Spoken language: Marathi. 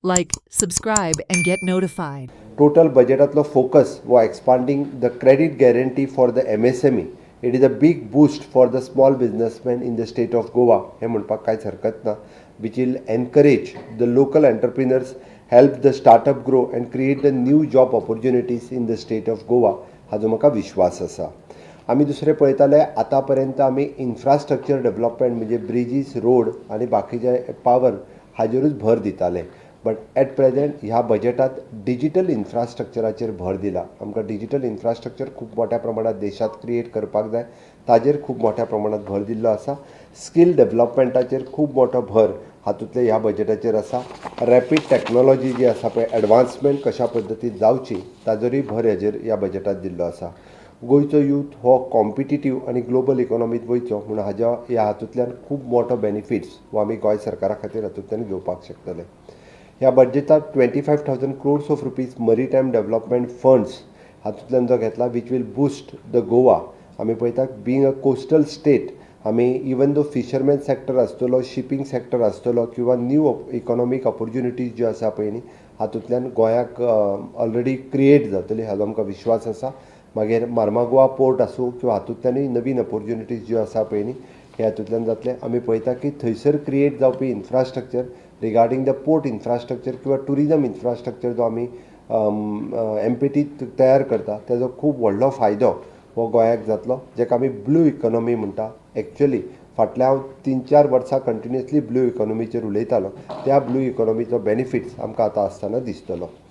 Like, subscribe and get notified. Total budgetatlo focus was expanding the credit guarantee for the MSME. It is a big boost for the small businessmen in the state of Goa. हे म्हणपाक कांयच हरकत ना. Which will encourage the local entrepreneurs, help the startup grow and create the new job opportunities in the state of Goa. हाजो म्हाका विश्वास आसा. आमी दुसरे पळयताले आतां पर्यंत आमी इन्फ्रास्ट्रक्चर डेव्हलपमेंट म्हणजे ब्रिजीस, रोड आनी बाकीचे पावर हाजेरूच भर दिताले. बट एट प्रेजेंट ह्या बजेटात डिजिटल इन्फ्रास्ट्रक्चराचेर भर दिला. आमकां डिजिटल इन्फ्रास्ट्रक्चर खूब मोठ्या प्रमाणात देशात क्रिएट करपाक जाय, ताजेर खूब मोठ्या प्रमाणात भर दिल्लो आसा. स्कील डेव्हलपमेंटाचेर खूब मोठो भर हातूंतले ह्या बजेटाचेर आसा. रॅपीड टॅक्नोलॉजी जी आसा पळय, एडवान्समेंट कशा पद्दतीन जावची ताजोरूय भर हेजेर ह्या बजेटात दिल्लो आसा. गोंयचो यूथ हो कॉम्पिटिटीव आनी ग्लोबल इकॉनॉमीत वयचो म्हूण ह्या हातूंतल्यान खूब मोठो बेनिफिट्स हो आमी गोंय सरकारा खातीर हातूंतल्यान घेवपाक शकतले. ह्या बजेटात 25,000 crores of rupees maritime development funds हातूंतल्यान जो घेतला, which will boost the Goa. आमी पळयता बींग अ कोस्टल स्टेट आमी इवन दो फिशरमॅन सेक्टर आसतलो, शिपींग सेक्टर आसतलो किंवा न्यू इकॉनॉमीक ऑपॉर्च्युनिटीज ज्यो आसा पळय न्ही, हातूंतल्यान गोंयाक ऑलरेडी क्रिएट जातली हाजो आमकां विश्वास आसा. मागीर मार्मागोवा पोर्ट आसूं किंवा हातूंतल्यानूय नवीन ऑपॉर्च्युनिटीज ज्यो आसा पळय न्ही, हे हातूंतल्यान जातले. आमी पळयता की थंयसर क्रिएट जावपी infrastructure regarding the port infrastructure किंवा टुरिजम इन्फ्रास्ट्रक्चर जो आमी एमपीटी तयार करता, तेजो खूब व्हडलो फायदो हो गोंयाक जातलो, जेका आमी ब्लू इकॉनॉमी म्हणटा. एक्चुअली फाटल्या 3-4 वर्सां कंटिन्युअसली ब्लू इकॉनॉमीचेर उलयतालो. त्या ब्लू इकॉनॉमीचो बेनिफिट्स आमकां आतां आसतना दिसतलो.